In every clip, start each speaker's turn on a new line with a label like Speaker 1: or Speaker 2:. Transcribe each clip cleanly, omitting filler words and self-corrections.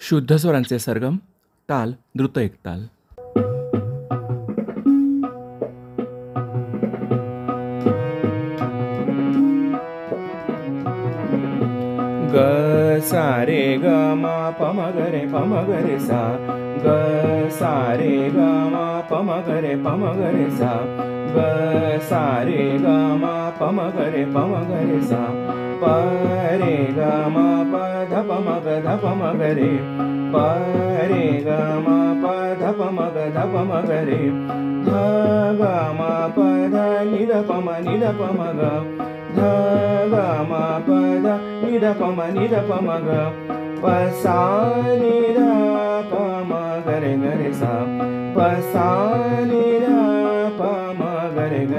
Speaker 1: शुद्ध स्वरांचे सरगम, ताल, द्रुत एकताल. ग सा रे ग म प म ग रे सा. ग सा रे ग म प म ग रे सा. ग सा रे ग म प म ग रे सा. प रे ग म प ध प म ग रे. प रे ग म प ध प म ग रे. ध ग म प ध नि ध प म ग. ध ग म प ध नि ध प म ग. प सा नि ध प म ग रे सा. प सा नि ध प म ग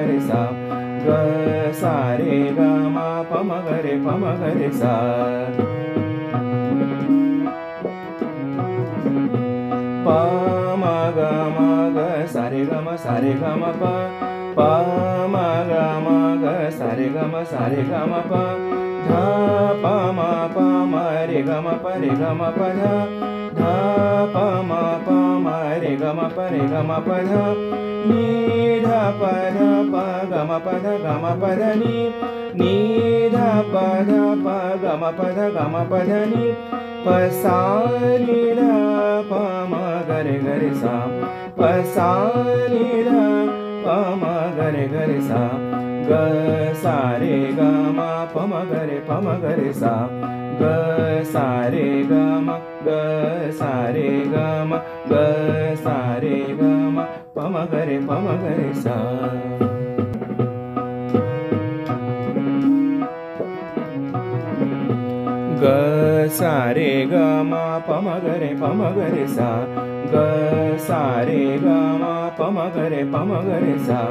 Speaker 1: रे सा. ग सा रे ग म प म ग रे सा. प म ग सा रे ग म प. प म ग सा रे ग म प. ध प म रे ग म प ध. ध प म रे ग म प ध. नि ध प ध प ग म प ध नि. नि ध प ध प ग म प ध नि. प सा नि ध प म ग रे सा. प सा नि ध प म ग रे सा. ग सा रे ग म प म ग रे सा. ग सा रे ग म ग सा रे ग म ग सा रे ग म प म ग रे सा. ग सा रे ग म प म ग रे सा. ग सा रे ग म प म ग रे सा.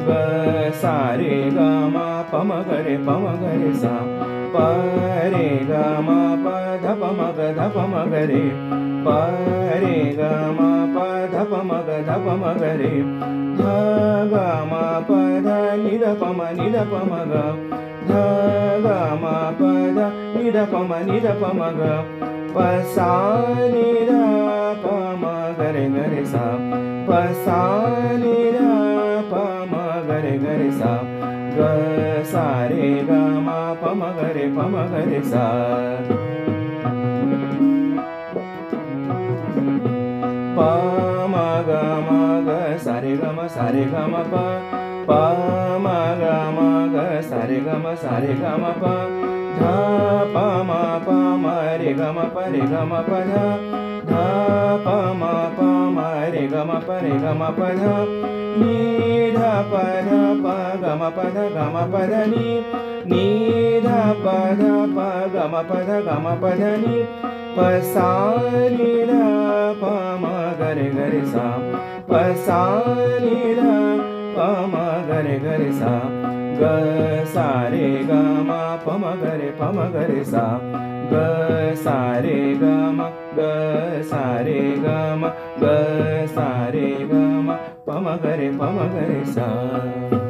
Speaker 1: ग सा रे ग म प म ग रे सा. प रे ग म प ध प म ग रे. प रे ग म प ध प म ग रे. ध ग म प ध नि ध प म ग. ध ग म प ध नि ध प म ग. प सा नि ध प म ग रे सा. प सा नि ध प म ग रे सा. ग सा रे ग म प म ग रे सा. प म ग सा रे ग म प. प म ग सा रे ग म प. ध प म रे ग म प ध. ध प म रे ग म प ध. नि ध प ध प ग म प ध नि. नि ध प ध प ग म प ध नि. प सा नि ध प म ग रे सा. प सा नि ध प म ग रे सा. ग सा रे ग म प म ग रे सा. ग सा रे ग म ग सा रे ग म ग सा रे ग म प म ग रे सा.